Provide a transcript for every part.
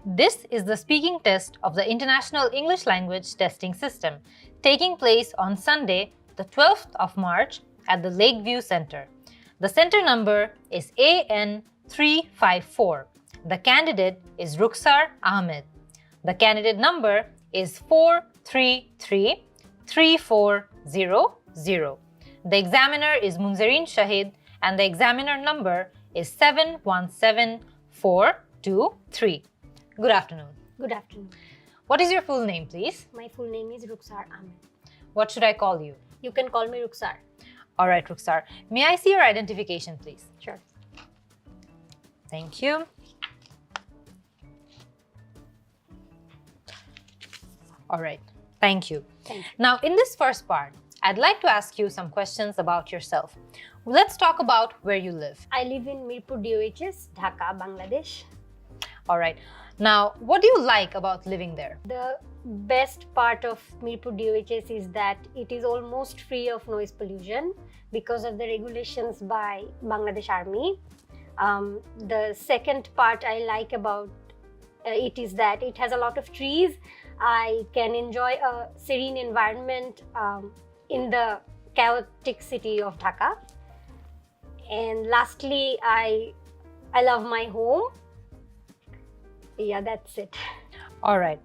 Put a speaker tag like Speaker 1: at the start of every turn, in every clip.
Speaker 1: This is the speaking test of the International English Language Testing System, taking place on Sunday, the 12th of March at the Lakeview Center. The center number is AN354. The candidate is Rukhsar Ahmed. The candidate number is 433-3400. The examiner is Munzereen Shahid and the examiner number is 717423. Good afternoon.
Speaker 2: Good afternoon.
Speaker 1: What is your full name, please?
Speaker 2: My full name is Rukhsar Ahmed.
Speaker 1: What should I call you?
Speaker 2: You can call me Rukhsar.
Speaker 1: All right, Rukhsar. May I see your identification, please?
Speaker 2: Sure.
Speaker 1: Thank you. All right. Thank you.
Speaker 2: Thank you.
Speaker 1: Now, in this first part, I'd like to ask you some questions about yourself. Let's talk about where you live.
Speaker 2: I live in Mirpur DOHS, Dhaka, Bangladesh.
Speaker 1: All right. Now, what do you like about living there?
Speaker 2: The best part of Mirpur DOHS is that it is almost free of noise pollution because of the regulations by Bangladesh Army. The second part I like about it is that it has a lot of trees. I can enjoy a serene environment in the chaotic city of Dhaka. And lastly, I love my home. Yeah, that's it.
Speaker 1: All right.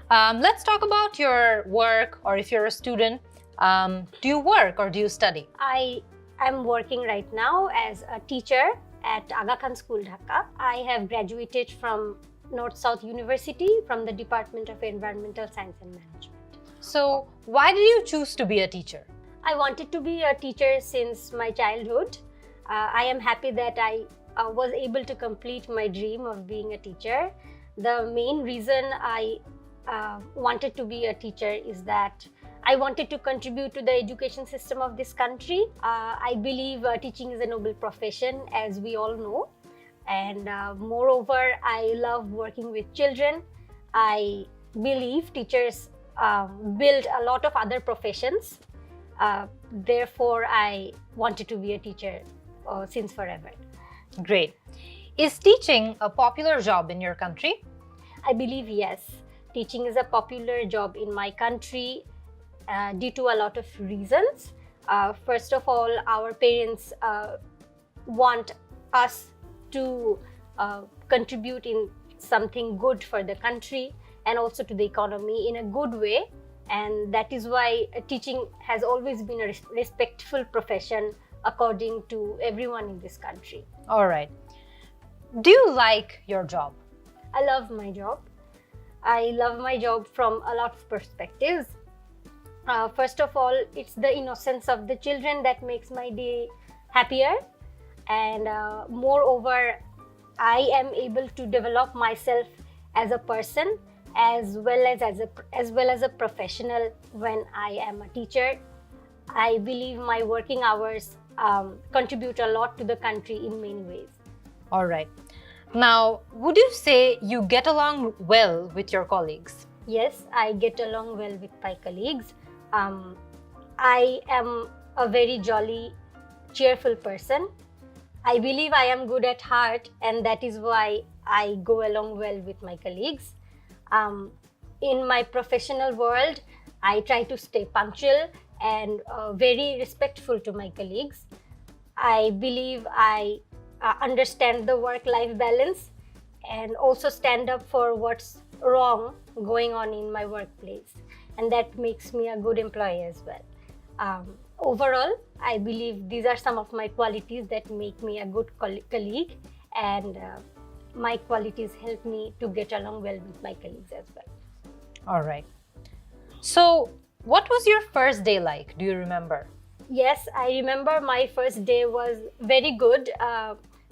Speaker 1: Let's talk about your work, or if you're a student, do you work or do you study?
Speaker 2: I am working right now as a teacher at Aga Khan School, Dhaka. I have graduated from North South University from the Department of Environmental Science and Management.
Speaker 1: So, why did you choose to be a teacher?
Speaker 2: I wanted to be a teacher since my childhood. I am happy that I was able to complete my dream of being a teacher. The main reason I wanted to be a teacher is that I wanted to contribute to the education system of this country. I believe teaching is a noble profession, as we all know. And moreover, I love working with children. I believe teachers build a lot of other professions. Therefore, I wanted to be a teacher since forever.
Speaker 1: Great. Is teaching a popular job in your country?
Speaker 2: I believe yes. Teaching is a popular job in my country due to a lot of reasons. First of all, our parents want us to contribute in something good for the country and also to the economy in a good way. And that is why teaching has always been a respectful profession according to everyone in this country.
Speaker 1: All right. Do you like your job?
Speaker 2: I love my job. I love my job from a lot of perspectives. First of all, it's the innocence of the children that makes my day happier. And moreover, I am able to develop myself as a person as well as a professional when I am a teacher. I believe my working hours contribute a lot to the country in many ways.
Speaker 1: All right. Now, would you say you get along well with your colleagues?
Speaker 2: Yes, I get along well with my colleagues. I am a very jolly, cheerful person. I believe I am good at heart, and that is why I go along well with my colleagues. In my professional world, I try to stay punctual and very respectful to my colleagues. I believe I understand the work-life balance and also stand up for what's wrong going on in my workplace, and that makes me a good employee as well. Overall, I believe these are some of my qualities that make me a good colleague, and my qualities help me to get along well with my colleagues as well.
Speaker 1: All right. So, what was your first day like? Do you remember?
Speaker 2: Yes, I remember my first day was very good.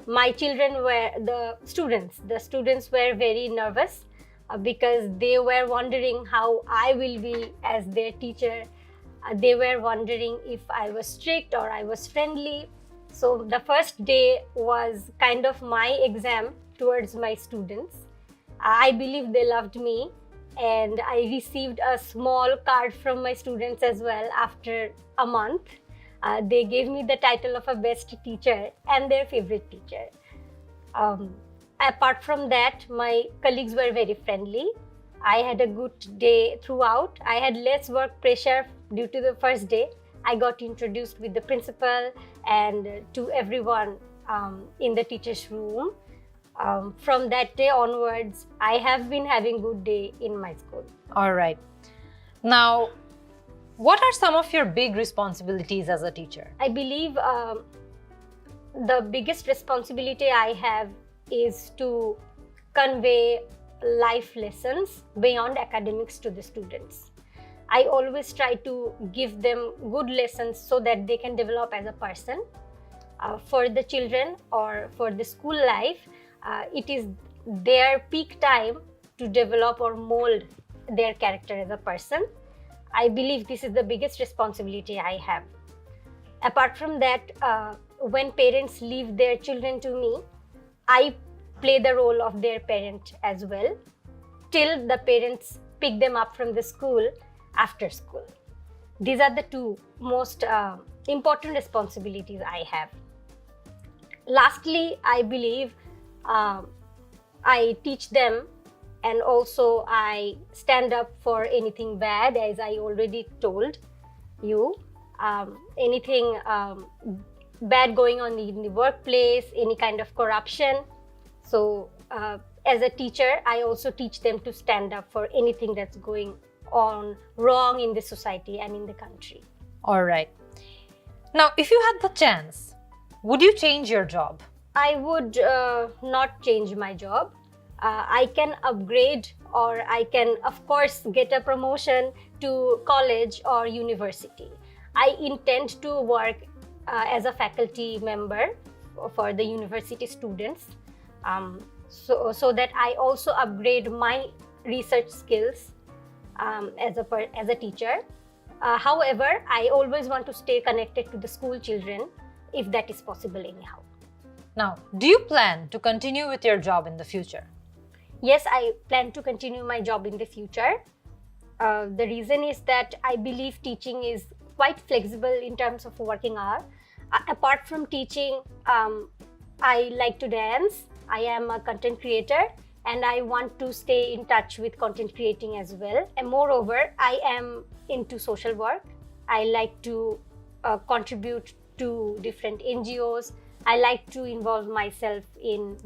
Speaker 2: My children were the students were very nervous because they were wondering how I will be as their teacher. They were wondering if I was strict or I was friendly. So the first day was kind of my exam towards my students. I believe they loved me, and I received a small card from my students as well after a month. They gave me the title of a best teacher and their favorite teacher. apart from that, my colleagues were very friendly. I had a good day throughout. I had less work pressure due to the first day. I got introduced with the principal and to everyone in the teacher's room. From that day onwards, I have been having good day in my school.
Speaker 1: All right. Now, what are some of your big responsibilities as a teacher?
Speaker 2: I believe the biggest responsibility I have is to convey life lessons beyond academics to the students. I always try to give them good lessons so that they can develop as a person. For the children or for the school life, it is their peak time to develop or mold their character as a person. I believe this is the biggest responsibility I have. Apart from that, when parents leave their children to me, I play the role of their parent as well till the parents pick them up from the school after school. These are the two most important responsibilities I have. Lastly, I believe I teach them and also I stand up for anything bad, as I already told you. Anything bad going on in the workplace, any kind of corruption. So as a teacher, I also teach them to stand up for anything that's going on wrong in the society and in the country.
Speaker 1: All right. Now, if you had the chance, would you change your job?
Speaker 2: I would not change my job. I can upgrade, or I can, of course, get a promotion to college or university. I intend to work as a faculty member for the university students, so that I also upgrade my research skills as a teacher. However, I always want to stay connected to the school children if that is possible anyhow.
Speaker 1: Now, do you plan to continue with your job in the future?
Speaker 2: Yes, I plan to continue my job in the future. The reason is that I believe teaching is quite flexible in terms of working hour. Apart from teaching, I like to dance. I am a content creator and I want to stay in touch with content creating as well. And moreover, I am into social work. I like to contribute to different NGOs. I like to involve myself in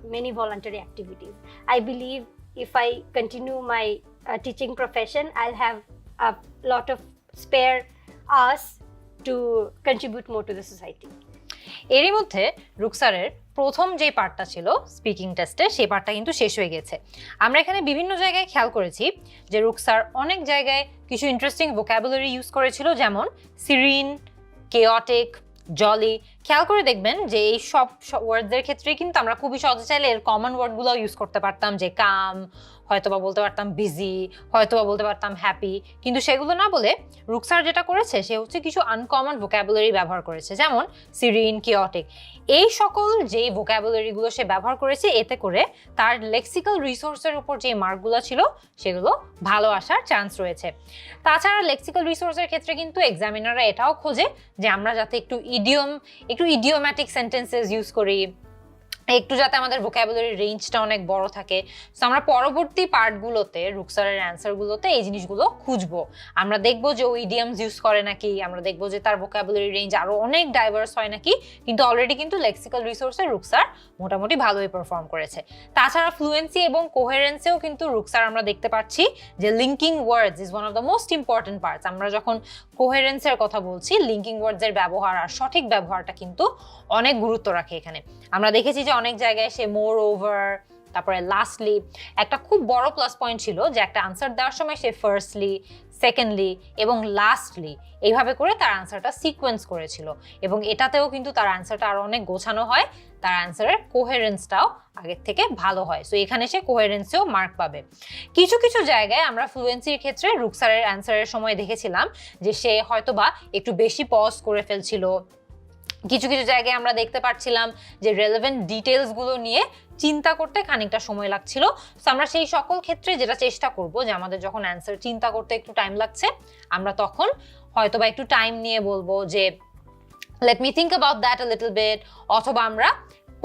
Speaker 2: many voluntary activities. I believe if I continue my teaching profession, I'll have a lot of spare hours to contribute more to the society.
Speaker 1: এরই মধ্যে রুকসারের প্রথম যে পার্টটা ছিল speaking টেস্টে, সেই পার্টটা কিন্তু শেষ হয়ে গেছে। আমরা এখানে বিভিন্ন জায়গায় খেয়াল করেছি যে রুকসার অনেক জায়গায় কিছু ইন্টারেস্টিং ভোকাবুলারি ইউজ করেছিল, যেমন সিরিন, কেওটিক, জলি। খেয়াল করে দেখবেন যে এই সব ওয়ার্ডসের ক্ষেত্রে কিন্তু আমরা খুবই সহজে চাইলে এর কমন ওয়ার্ডগুলো ইউজ করতে পারতাম, যে কাম, হয়তোবা বলতে পারতাম বিজি, হয়তোবা বলতে পারতাম হ্যাপি। কিন্তু সেগুলো না বলে রুকসার যেটা করেছে সে হচ্ছে কিছু আনকমন ভোকাবুলারি ব্যবহার করেছে, যেমন সিরিন, কেওটিক। এই সকল যেই ভোকাবুলারিগুলো সে ব্যবহার করেছে, এতে করে তার লেক্সিক্যাল রিসোর্সের উপর যে মার্কগুলো ছিল সেগুলো ভালো আসার চান্স রয়েছে। তাছাড়া লেক্সিক্যাল রিসোর্সের ক্ষেত্রে কিন্তু এক্সামিনাররা এটাও খোঁজে যে আমরা যাতে একটু ইডিওম্যাটিক সেন্টেন্সেস ইউজ করি, একটু যাতে আমাদের ভোকাবুলারি রেঞ্জটা অনেক বড় থাকে। সো আমরা পরবর্তী পার্টগুলোতে রুকসারের অ্যান্সারগুলোতে এই জিনিসগুলো খুঁজবো। আমরা দেখবো যে ও ইডিয়ামস ইউজ করে নাকি, আমরা দেখবো যে তার ভোকাবুলারি রেঞ্জ আরো অনেক ডাইভার্স হয় নাকি। কিন্তু অলরেডি কিন্তু লেক্সিক্যাল রিসোর্সে রুকসার মোটামুটি ভালোই পারফর্ম করেছে। তাছাড়া ফ্লুয়েন্সি এবং কোহেরেন্সেও কিন্তু রুকসার আমরা দেখতে পাচ্ছি যে linking words is one of the most important parts. আমরা যখন কোহেরেন্সের কথা বলছি, লিঙ্কিং ওয়ার্ডসের ব্যবহার আর সঠিক ব্যবহারটা কিন্তু অনেক গুরুত্ব রাখে এখানে। আমরা দেখেছি যে অনেক জায়গায় সে মোর ওভার, তারপরে লাস্টলি, একটা খুব বড় প্লাস পয়েন্ট ছিল যে একটা আনসার দেওয়ার সময় সে ফার্স্টলি, সেকেন্ডলি এবং লাস্টলি এইভাবে করে তার আনসারটা সিকোয়েন্স করেছিল, এবং এটাতেও কিন্তু তার আনসারটা আরো অনেক গোছানো হয়, তার আনসারের কোহেরেন্সটাও আগের থেকে ভালো হয়। সো এখানে সে কোহেরেন্সেও মার্ক পাবে। কিছু কিছু জায়গায় আমরা ফ্লুয়েন্সির ক্ষেত্রে রুকসারের আনসারের সময় দেখেছিলাম যে সে হয়তোবা একটু বেশি পজ করে ফেলছিল। কিছু কিছু জায়গায় আমরা দেখতে পাচ্ছিলাম যে রেলেভেন্ট ডিটেলসগুলো নিয়ে চিন্তা করতে খানিকটা সময় লাগছিল। সো আমরা সেই সকল ক্ষেত্রে যেটা চেষ্টা করব যে আমাদের যখন অ্যান্সার চিন্তা করতে একটু টাইম লাগছে, আমরা তখন হয়তোবা একটু টাইম নিয়ে বলবো যে let me think about that a little bit, অথবা আমরা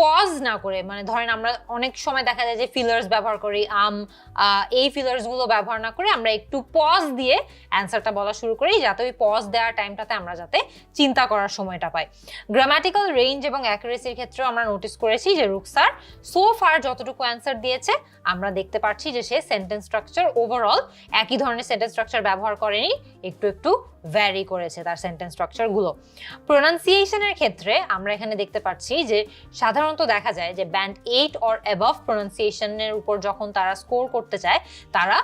Speaker 1: পজ না করে, মানে ধরেন আমরা অনেক সময় দেখা যায় যে ফিলার্স ব্যবহার করি, এই ফিলার্স গুলো ব্যবহার না করে আমরা একটু পজ দিয়ে অ্যান্সারটা বলা শুরু করি, যাতে ওই পজ দেওয়ার টাইমটাতে আমরা যাতে চিন্তা করার সময়টা পাই। গ্রামাটিক্যাল রেঞ্জ এবং অ্যাকুরেসির ক্ষেত্রেও আমরা নোটিস করেছি যে রুকসার সো ফার যতটুকু অ্যান্সার দিয়েছে আমরা দেখতে পাচ্ছি যে সে সেন্টেন্স স্ট্রাকচার ওভারঅল একই ধরনের সেন্টেন্স স্ট্রাকচার ব্যবহার করেনি, একটু একটু ভ্যারি করেছে তার সেন্টেন্স স্ট্রাকচারগুলো। প্রোনাউন্সিয়েশনের ক্ষেত্রে আমরা এখানে দেখতে পাচ্ছি যে সাধারণত দেখা যায় যে ব্যান্ড 8 অর অ্যাবভ প্রোনাউন্সিয়েশনের উপর যখন তারা স্কোর করতে চায়, তারা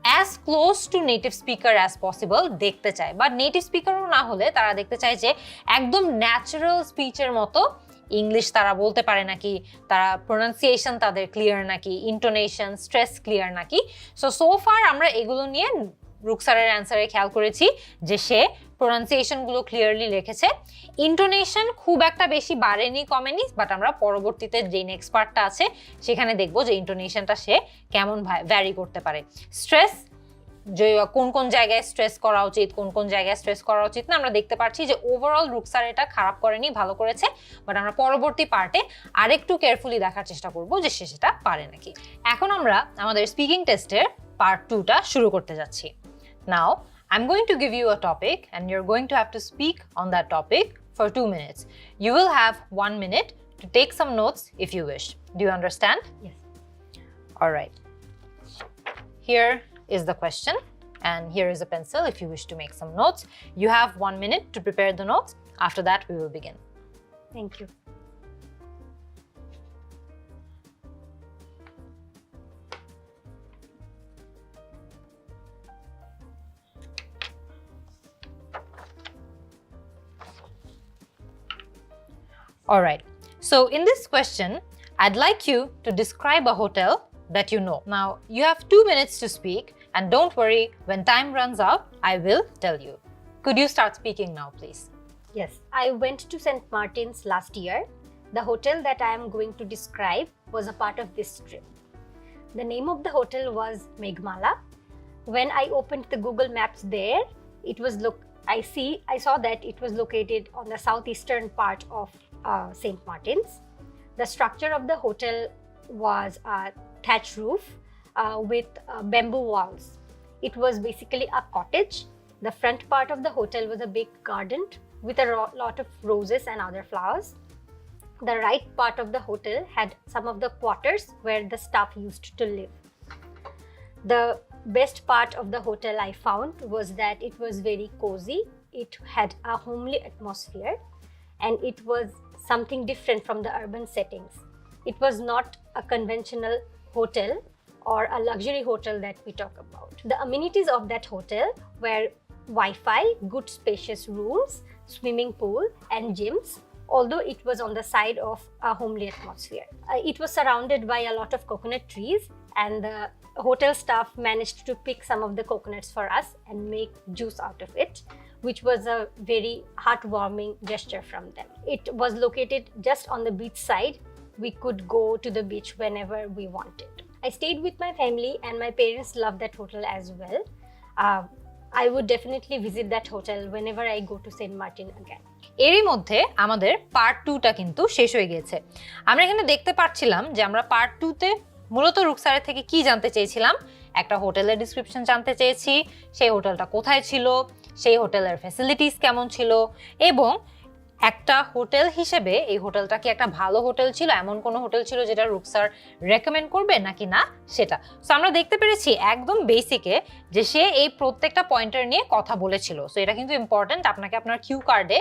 Speaker 1: as close two native speaker as possible দেখতে চায়, বা নেটিভ স্পিকারও না হলে তারা দেখতে চায় যে একদম ন্যাচারাল স্পিচের মতো ইংলিশ তারা বলতে পারে নাকি, তারা প্রোনাউন্সিয়েশন তাদের ক্লিয়ার নাকি, ইন্টোনেশন, স্ট্রেস ক্লিয়ার নাকি। সো ফার আমরা এগুলো নিয়ে রুকসারের অ্যান্সারে খেয়াল করেছি যে সে প্রোনাউন্সিয়েশনগুলো ক্লিয়ারলি লিখেছে। ইন্টোনেশন খুব একটা বেশি বাড়েনি কমেনি, বাট আমরা পরবর্তীতে যে নেক্সট পার্টটা আছে সেখানে দেখবো যে ইন্টোনেশনটা সে কেমন ভ্যারি করতে পারে। স্ট্রেস, যে কোন কোন জায়গায় স্ট্রেস করা উচিত, কোন কোন জায়গায় স্ট্রেস করা উচিত না, আমরা দেখতে পাচ্ছি যে ওভারঅল রুকসার এটা খারাপ করেনি, ভালো করেছে, বাট আমরা পরবর্তী পার্টে আরেকটু কেয়ারফুলি দেখার চেষ্টা করব যে সে সেটা পারে নাকি। এখন আমরা আমাদের স্পিকিং টেস্টের পার্ট 2টা শুরু করতে যাচ্ছি। Now, I'm going to give you a topic and you're going to have to speak on that topic for 2 minutes. You will have 1 minute to take some notes if you wish. Do you understand?
Speaker 2: Yes.
Speaker 1: All right. Here is the question and here is a pencil if you wish to make some notes. You have 1 minute to prepare the notes. After that, we will begin.
Speaker 2: Thank you.
Speaker 1: All right. So in this question, I'd like you to describe a hotel that you know. Now, you have 2 minutes to speak, and don't worry, when time runs out, I will tell you. Could you start speaking now, please?
Speaker 2: Yes, I went to St. Martin's last year. The hotel that I am going to describe was a part of this trip. The name of the hotel was Meghmala. When I opened the Google Maps there, I saw that it was located on the southeastern part of St. Martin's. The structure of the hotel was a thatch roof with bamboo walls. It was basically a cottage. The front part of the hotel was a big garden with a lot of roses and other flowers. The right part of the hotel had some of the quarters where the staff used to live. The best part of the hotel I found was that it was very cozy. It had a homely atmosphere and it was something different from the urban settings. It was not a conventional hotel or a luxury hotel that we talk about. The amenities of that hotel were Wi-Fi, good spacious rooms, swimming pool and gyms, although it was on the side of a homely atmosphere. It was surrounded by a lot of coconut trees and the hotel staff managed to pick some of the coconuts for us and make juice out of it, which was a very heartwarming gesture from them. It was located just on the beach side. We could go to the beach whenever we wanted. I stayed with my family and my parents loved that hotel as well. I would definitely visit that hotel whenever I go to St. Martin again.
Speaker 1: এরই মধ্যে আমাদের part 2টা কিন্তু শেষ হয়ে গিয়েছে। আমরা এখানে দেখতে পাচ্ছিলাম যে আমরা পার্ট 2তে মূলত রুকসারের থেকে কি জানতে চেয়েছিলাম, একটা হোটেলের ডিসক্রিপশন জানতে চেয়েছি, সেই হোটেলটা কোথায় ছিল, সেই হোটেলের ফ্যাসিলিটিস কেমন ছিল, এবং একটা হোটেল হিসেবে এই হোটেলটা কি একটা ভালো হোটেল ছিল, এমন কোনো হোটেল ছিল যেটা রুকসার রেকমেন্ড করবে নাকি না সেটা। সো আমরা দেখতে পেরেছি একদম বেসিকে যে সে এই প্রত্যেকটা পয়েন্টার নিয়ে কথা বলেছিল। সো এটা কিন্তু ইম্পর্টেন্ট, আপনাকে আপনার কিউ কার্ডে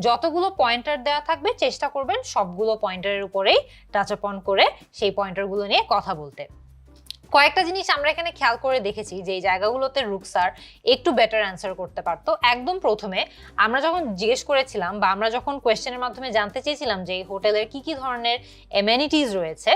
Speaker 1: যতগুলো পয়েন্টার দেওয়া থাকবে চেষ্টা করবেন সবগুলো পয়েন্টারের উপরেই টাচ অন করে সেই পয়েন্টারগুলো নিয়ে কথা বলতে। কয়েকটা জিনিস আমরা এখানে খেয়াল করে দেখেছি যে এই জায়গাগুলোতে রুকসার একটু বেটার অ্যান্সার করতে পারতো। একদম প্রথমে আমরা যখন জিজ্ঞেস করেছিলাম বা আমরা যখন কোয়েশ্চেনের মাধ্যমে জানতে চেয়েছিলাম যে এই হোটেলের কি কি ধরনের এমেনিটিস রয়েছে,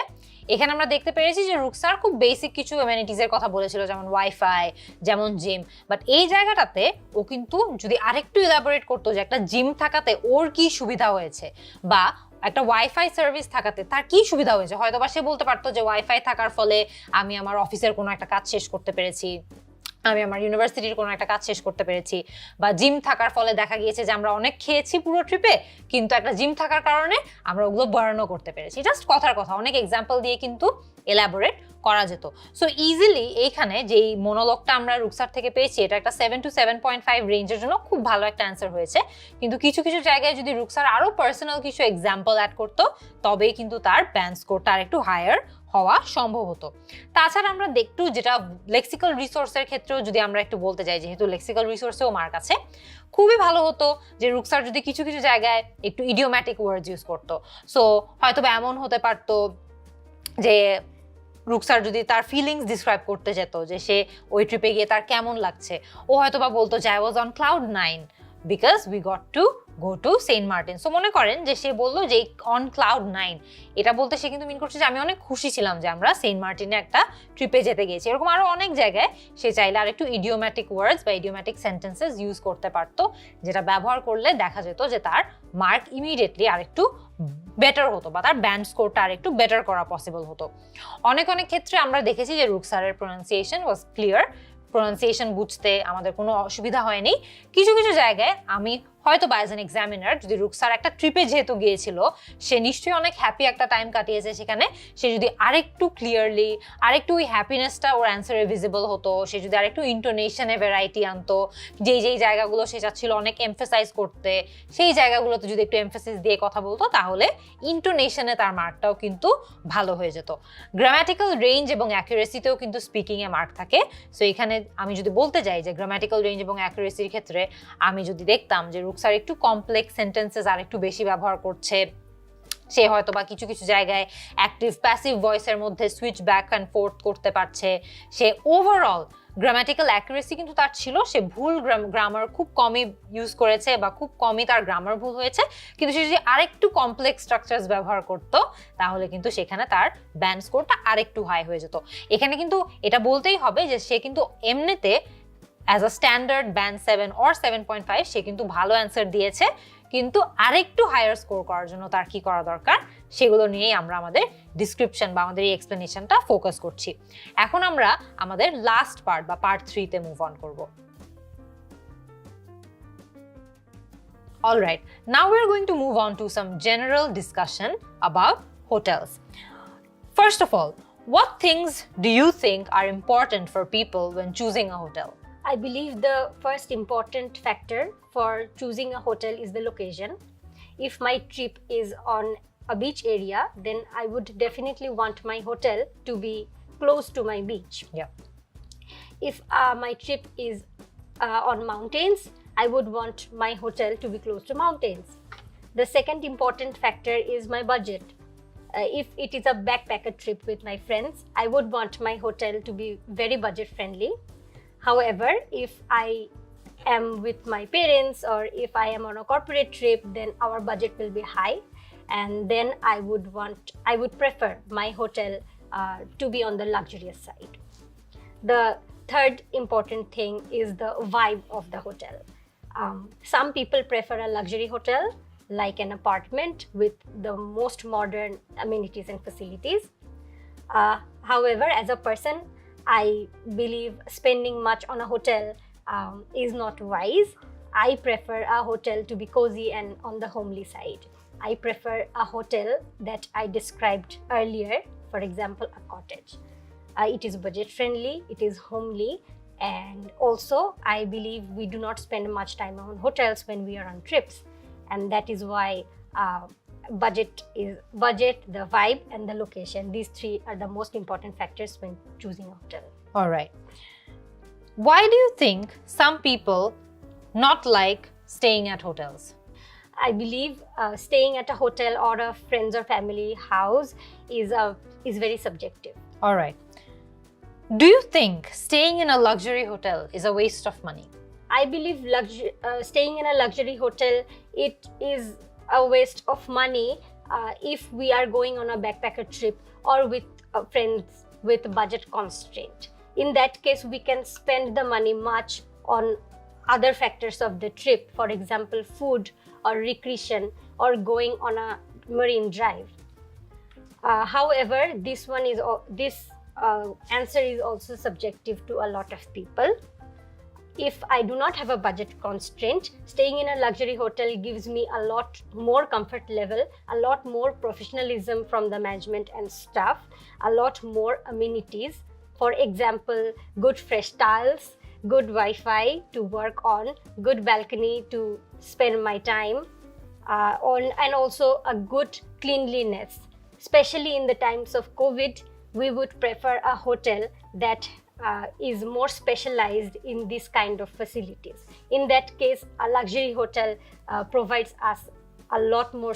Speaker 1: এখানে আমরা দেখতে পেরেছি যে রুকসার খুব বেসিক কিছু এমেনিটিসের কথা বলেছিল, যেমন ওয়াইফাই, যেমন জিম। বাট এই জায়গাটাতে ও কিন্তু যদি আরেকটু ইলাবোরেট করতো যে একটা জিম থাকাতে ওর কি সুবিধা হয়েছে বা একটা ওয়াইফাই সার্ভিস থাকাতে তার কি সুবিধা হয়েছে, হয়তো বা সে বলতে পারতো যে ওয়াইফাই থাকার ফলে আমি আমার অফিসের কোনো একটা কাজ শেষ করতে পেরেছি, আমি আমার ইউনিভার্সিটির কোনো একটা কাজ শেষ করতে পেরেছি, বা জিম থাকার ফলে দেখা গিয়েছে যে আমরা অনেক খেয়েছি পুরো ট্রিপে, কিন্তু একটা জিম থাকার কারণে আমরা ওগুলো বার্নও করতে পেরেছি। জাস্ট কথার কথা, অনেক এক্সাম্পল দিয়ে কিন্তু এলাবোরেট করা যেত। সো ইজিলি এইখানে যেই মোনোলগটা আমরা রুকসার থেকে পেয়েছি, এটা একটা 7 to 7.5 রেঞ্জের জন্য খুব ভালো একটা অ্যান্সার হয়েছে। কিন্তু কিছু কিছু জায়গায় যদি রুকসার আরও পার্সোনাল কিছু এক্সাম্পল অ্যাড করতো, তবেই কিন্তু তার ব্যান্ড স্কোরটা আর একটু হায়ার হওয়া সম্ভব হতো। তাছাড়া আমরা একটু যেটা লেক্সিক্যাল রিসোর্সের ক্ষেত্রেও যদি আমরা একটু বলতে যাই, যেহেতু লেক্সিক্যাল রিসোর্সেও মার্ক আছে, খুবই ভালো হতো যে রুকসার যদি কিছু কিছু জায়গায় একটু ইডিওম্যাটিক ওয়ার্ডস ইউজ করতো। সো হয়তো বা এমন হতে পারতো যে রুকসার যদি তার ফিলিংস ডিসক্রাইব করতে যেত, যে সে ওই ট্রিপে গিয়ে তার কেমন লাগছে, ও হয়তো বা বলতো যে I was on cloud 9 because we got to go to Saint Martin. So মনে করেন যে সে বললো যে অন ক্লাউড 9, এটা বলতে সে কিন্তু মিন করছে যে আমি অনেক খুশি ছিলাম যে আমরা সেন্ট মার্টিনে একটা ট্রিপে যেতে গিয়েছি। এরকম আরো অনেক জায়গায় সে চাইলে আর একটু ইডিওম্যাটিক ওয়ার্ডস বা ইডিওম্যাটিক সেন্টেন্সেস ইউজ করতে পারতো, যেটা ব্যবহার করলে দেখা যেত যে তার মার্ক ইমিডিয়েটলি আর একটু বেটার হতো, বা তার ব্যান্ড স্কোরটা আর একটু বেটার করা পসিবল হতো। অনেক অনেক ক্ষেত্রে আমরা দেখেছি যে রুকসারের প্রোনাউন্সিয়েশন ওয়াজ ক্লিয়ার, প্রোনাউন্সিয়েশন বুঝতে আমাদের কোনো অসুবিধা হয়নি। কিছু কিছু জায়গায় আমি হয়তো বা অ্যাজ অ্যান এক্সামিনার, যদি রুকসার একটা ট্রিপে যেহেতু গিয়েছিল, সে নিশ্চয়ই অনেক হ্যাপি একটা টাইম কাটিয়েছে সেখানে, সে যদি আরেকটু ক্লিয়ারলি আরেকটু ওই হ্যাপিনেসটা ওর অ্যান্সারে ভিজিবল হতো, সে যদি আরেকটু ইন্টোনেশনে ভ্যারাইটি আনতো, যেই যেই জায়গাগুলো সে চাচ্ছিল অনেক এমফেসাইজ করতে, সেই জায়গাগুলোতে যদি একটু এমফেসিস দিয়ে কথা বলতো, তাহলে ইন্টোনেশনে তার মার্কটাও কিন্তু ভালো হয়ে যেত। গ্রামাটিক্যাল রেঞ্জ এবং অ্যাকুরেসিতেও কিন্তু স্পিকিংয়ে মার্ক থাকে। সো এখানে আমি যদি বলতে যাই যে গ্রামাটিক্যাল রেঞ্জ এবং অ্যাকুরেসির ক্ষেত্রে আমি যদি দেখতাম যে রুকসার একটু কমপ্লেক্স সেন্টেন্সেস আর একটু বেশি ব্যবহার করছে, সে হয়তো বা কিছু কিছু জায়গায় অ্যাক্টিভ প্যাসিভ ভয়েসের মধ্যে সুইচ ব্যাক অ্যান্ড ফোর্থ করতে পারছে, সে ওভারঅল গ্রামাটিক্যাল অ্যাকুরেসি কিন্তু তার ছিল, সে ভুল গ্রামার খুব কমই ইউজ করেছে বা খুব কমই তার গ্রামার ভুল হয়েছে, কিন্তু সে যদি আরেকটু কমপ্লেক্স স্ট্রাকচারস ব্যবহার করতো, তাহলে কিন্তু সেখানে তার ব্যান্ড স্কোরটা আরেকটু হাই হয়ে যেত। এখানে কিন্তু এটা বলতেই হবে যে সে কিন্তু এমনিতে as a standard band 7 or 7.5 সে কিন্তু ভালো অ্যান্সার দিয়েছে, কিন্তু আরেকটু হায়ার স্কোর করার জন্য তার কি করা দরকার, সেগুলো নিয়েই আমরা আমাদের ডিসক্রিপশন বা আমাদের এই এক্সপ্লেনেশনটা ফোকাস করছি। এখন আমরা আমাদের লাস্ট পার্ট বা পার্ট 3 তে মুভ অন করব। Alright, now we are going to move on to some general discussion about hotels. First of all, what things do you think are important for people when choosing a hotel?
Speaker 2: I believe the first important factor for choosing a hotel is the location. If my trip is on a beach area, then I would definitely want my hotel to be close to my beach.
Speaker 1: Yeah.
Speaker 2: If my trip is on mountains, I would want my hotel to be close to mountains. The second important factor is my budget. If it is a backpacker trip with my friends, I would want my hotel to be very budget friendly. However, if I am with my parents or if I am on a corporate trip, then our budget will be high, and then I would prefer my hotel to be on the luxurious side. The third important thing is the vibe of the hotel. Some people prefer a luxury hotel like an apartment with the most modern amenities and facilities. However, as a person, I believe spending much on a hotel is not wise. I prefer a hotel to be cozy and on the homely side. I prefer a hotel that I described earlier, for example, a cottage. It is budget friendly, it is homely, and also I believe we do not spend much time on hotels when we are on trips, and that is why budget, the vibe, and the location. These three are the most important factors when choosing a hotel.
Speaker 1: All right. Why do you think some people not like staying at hotels?
Speaker 2: I believe staying at a hotel or a friends or family house is very subjective.
Speaker 1: All right. Do you think staying in a luxury hotel is a waste of money?
Speaker 2: I believe staying in a luxury hotel, it is a waste of money if we are going on a backpacker trip or with friends with budget constraint. In that case, we can spend the money much on other factors of the trip, for example, food or recreation or going on a marine drive. However, this answer is also subjective to a lot of people. If I do not have a budget constraint, staying in a luxury hotel gives me a lot more comfort level, a lot more professionalism from the management and staff, a lot more amenities. For example, good fresh tiles, good Wi-Fi to work on, good balcony to spend my time on, and also a good cleanliness. Especially in the times of COVID, we would prefer a hotel that is more specialized in this kind of facilities. In that case, a luxury hotel provides us a lot more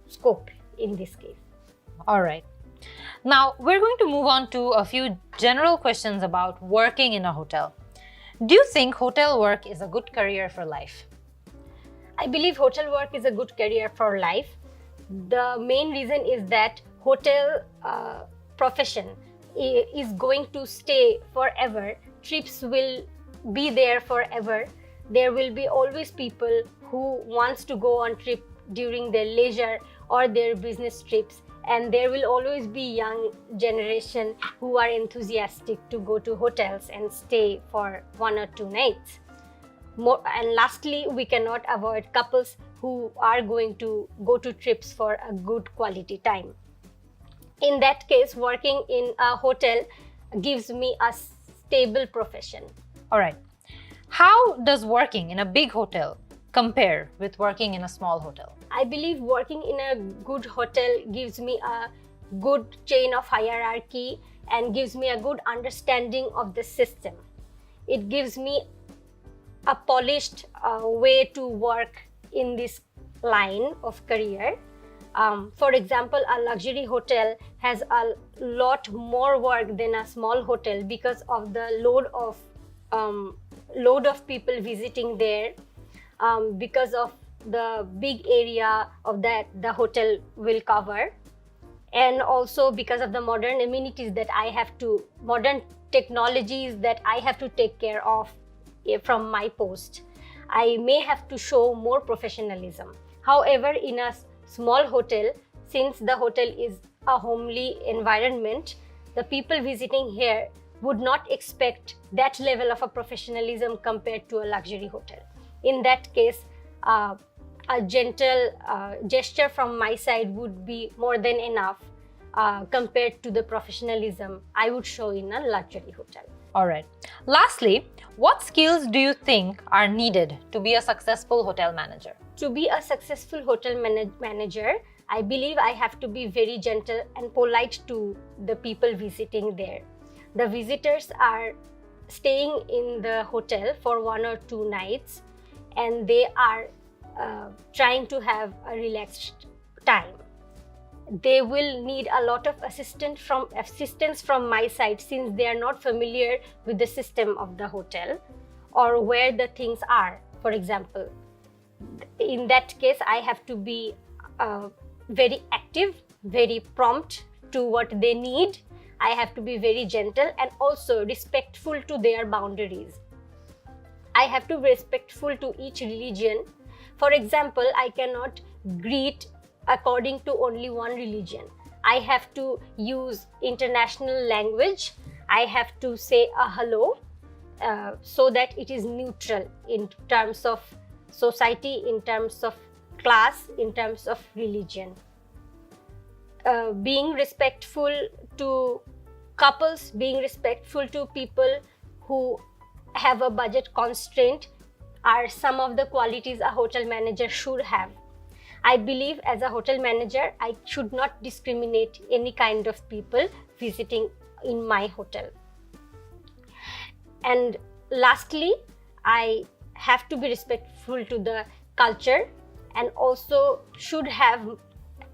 Speaker 2: scope in this case.
Speaker 1: All right. Now, we're going to move on to a few general questions about working in a hotel. Do you think hotel work is a good career for life?
Speaker 2: I believe hotel work is a good career for life. The main reason is that hotel profession is going to stay forever. Trips will be there forever. There will be always people who wants to go on trip during their leisure or their business trips, and there will always be young generation who are enthusiastic to go to hotels and stay for 1 or 2 nights. And lastly, we cannot avoid couples who are going to go to trips for a good quality time. In that case, working in a hotel gives me a stable profession.
Speaker 1: All right. How does working in a big hotel compare with working in a small hotel?
Speaker 2: I believe working in a good hotel gives me a good chain of hierarchy and gives me a good understanding of the system. It gives me a polished way to work in this line of career. For example, a luxury hotel has a lot more work than a small hotel because of the load of people visiting there, because of the big area of that the hotel will cover, and also because of the modern amenities that modern technologies that I have to take care of from my post. I may have to show more professionalism. However, in a small hotel, since the hotel is a homely environment, the people visiting here would not expect that level of a professionalism compared to a luxury hotel. In that case, a gentle gesture from my side would be more than enough compared to the professionalism I would show in a luxury hotel.
Speaker 1: All right. Lastly, what skills do you think are needed to be a successful hotel manager?
Speaker 2: To be a successful hotel manager, I believe I have to be very gentle and polite to the people visiting there. The visitors are staying in the hotel for 1 or 2 nights, and they are trying to have a relaxed time. They will need a lot of assistance from my side, since they are not familiar with the system of the hotel or where the things are. For example, in that case, I have to be very active, very prompt to what they need. I have to be very gentle and also respectful to their boundaries. I have to be respectful to each religion. For example, I cannot greet according to only one religion. I have to use international language. I have to say a hello so that it is neutral in terms of society, in terms of class, in terms of religion. Being respectful to couples, being respectful to people who have a budget constraint are some of the qualities a hotel manager should have. I believe as a hotel manager, I should not discriminate any kind of people visiting in my hotel. And lastly, I have to be respectful to the culture and also should have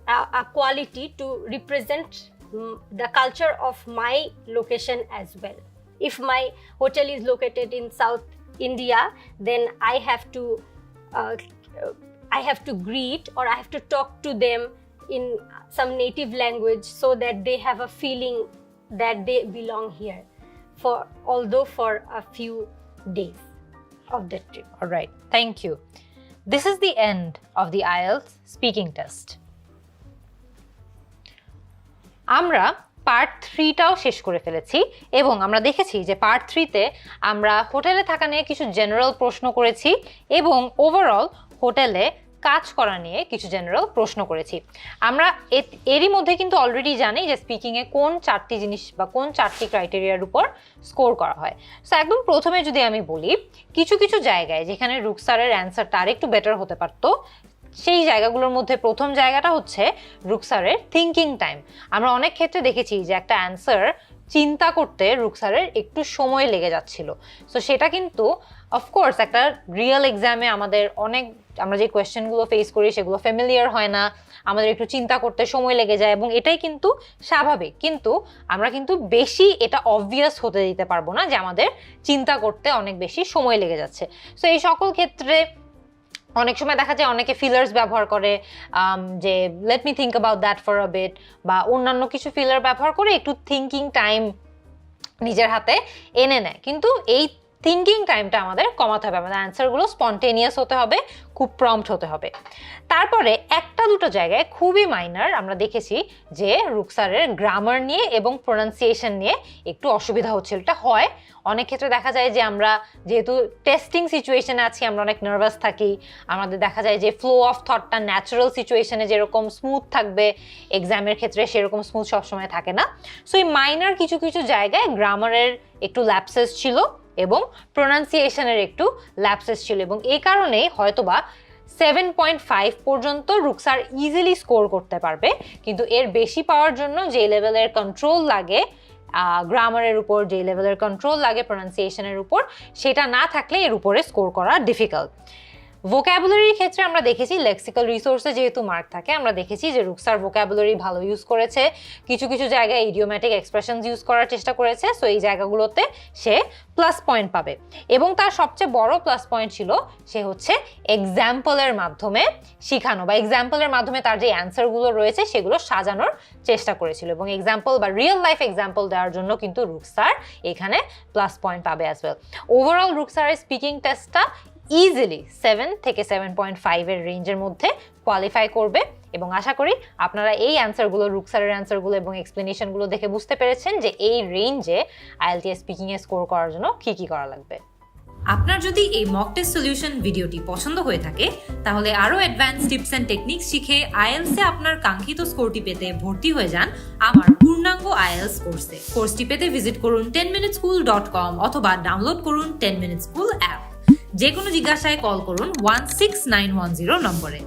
Speaker 2: a quality to represent the culture of my location as well. If my hotel is located in South India, then I have to greet or I have to talk to them in some native language so that they have a feeling that they belong here, although for a few days of the trip.
Speaker 1: All right, thank you. This is the end of the Ielts speaking test. আমরা part 3টাও শেষ করে ফেলেছি এবং আমরা দেখেছি যে part 3তে আমরা হোটেলে থাকা নিয়ে কিছু জেনারেল প্রশ্ন করেছি এবং ওভারঅল হোটেলে কাজ করা নিয়ে কিছু জেনারেল প্রশ্ন করেছি। আমরা এরই মধ্যে কিন্তু অলরেডি জানি যে স্পিকিংয়ে কোন 4টি জিনিস বা কোন 4টি ক্রাইটেরিয়ার উপর স্কোর করা হয়। সো একদম প্রথমে যদি আমি বলি, কিছু কিছু জায়গায় যেখানে রুকসারের অ্যান্সারটা আরেকটু বেটার হতে পারতো, সেই জায়গাগুলোর মধ্যে প্রথম জায়গাটা হচ্ছে রুকসারের থিঙ্কিং টাইম। আমরা অনেক ক্ষেত্রে দেখেছি যে একটা অ্যান্সার চিন্তা করতে রুকসারের একটু সময় লেগে যাচ্ছিল। সো সেটা কিন্তু অফকোর্স একটা রিয়েল এক্সামে আমরা যে কোয়েশ্চেনগুলো ফেস করি সেগুলো ফ্যামিলিয়ার হয় না, আমাদের একটু চিন্তা করতে সময় লেগে যায় এবং এটাই কিন্তু স্বাভাবিক। কিন্তু আমরা কিন্তু বেশি এটা অবভিয়াস হতে দিতে পারবো না যে আমাদের চিন্তা করতে অনেক বেশি সময় লেগে যাচ্ছে। সো এই সকল ক্ষেত্রে অনেক সময় দেখা যায় অনেকে ফিলার্স ব্যবহার করে, যে let me think about that for a bit, বা অন্যান্য কিছু ফিলার ব্যবহার করে একটু থিঙ্কিং টাইম নিজের হাতে এনে নেয়। কিন্তু এই থিঙ্কিং টাইমটা আমাদের কমাতে হবে, আমাদের অ্যান্সারগুলো স্পন্টেনিয়াস হতে হবে, খুব প্রম্পট হতে হবে। তারপরে একটা দুটো জায়গায় খুবই মাইনার আমরা দেখেছি যে রুকসারের গ্রামার নিয়ে এবং প্রোনাউন্সিয়েশন নিয়ে একটু অসুবিধা হচ্ছিল। এটা হয় অনেক ক্ষেত্রে, দেখা যায় যে আমরা যেহেতু টেস্টিং সিচুয়েশনে আছি আমরা অনেক নার্ভাস থাকি, আমাদের দেখা যায় যে ফ্লো অফ থটটা ন্যাচারাল সিচুয়েশনে যেরকম স্মুথ থাকবে এক্সামের ক্ষেত্রে সেরকম স্মুথ সবসময় থাকে না। সো এই মাইনার কিছু কিছু জায়গায় গ্রামারের একটু ল্যাপসেস ছিল এবং প্রোনাউন্সিয়েশনের একটু ল্যাপসেস ছিল এবং এই কারণেই হয়তোবা 7.5 পর্যন্ত রুকসার ইজিলি স্কোর করতে পারবে। কিন্তু এর বেশি পাওয়ার জন্য যে লেভেলের কন্ট্রোল লাগে গ্রামারের উপর, যে লেভেলের কন্ট্রোল লাগে প্রোনাউন্সিয়েশনের উপর, সেটা না থাকলে এর উপরে স্কোর করা ডিফিকাল্ট। ভোক্যাবুলারির ক্ষেত্রে আমরা দেখেছি লেক্সিক্যাল রিসোর্সে যেহেতু মার্ক থাকে, আমরা দেখেছি যে রুকসার ভোক্যাবুলারি ভালো ইউজ করেছে, কিছু কিছু জায়গায় ইডিওম্যাটিক এক্সপ্রেশনস ইউজ করার চেষ্টা করেছে। সো এই জায়গাগুলোতে সে প্লাস পয়েন্ট পাবে এবং তার সবচেয়ে বড় প্লাস পয়েন্ট ছিল সে হচ্ছে এক্সাম্পলের মাধ্যমে শিখানো বা এক্সাম্পলের মাধ্যমে তার যে অ্যান্সারগুলো রয়েছে সেগুলো সাজানোর চেষ্টা করেছিল এবং এক্সাম্পল বা রিয়েল লাইফ এক্সাম্পল দেওয়ার জন্য কিন্তু রুকসার এখানে প্লাস পয়েন্ট পাবে অ্যাজ ওয়েল। ওভারঅল রুকসারের স্পিকিং টেস্টটা ইজিলি 7 থেকে 7.5 এর রেঞ্জের মধ্যে কোয়ালিফাই করবে এবং আশা করি আপনারা এই অ্যান্সারগুলো, রুকসারের অ্যান্সারগুলো এবং এক্সপ্লেনেশনগুলো দেখে বুঝতে পেরেছেন যে এই রেঞ্জে আইএলটিএস স্পিকিংয়ে স্কোর করার জন্য কী কী করা লাগবে।
Speaker 3: আপনার যদি এই মক টেস্ট সলিউশন ভিডিওটি পছন্দ হয়ে থাকে তাহলে আরও অ্যাডভান্স টিপস অ্যান্ড টেকনিক্স শিখে আইএলসে আপনার কাঙ্ক্ষিত স্কোরটি পেতে ভর্তি হয়ে যান আমার পূর্ণাঙ্গ আইএলস কোর্সে। কোর্সটি পেতে ভিজিট করুন 10minuteschool.com অথবা ডাউনলোড করুন 10 Minute School অ্যাপ। যে কোনো জিজ্ঞাসায় কল করুন 16910 নম্বরে।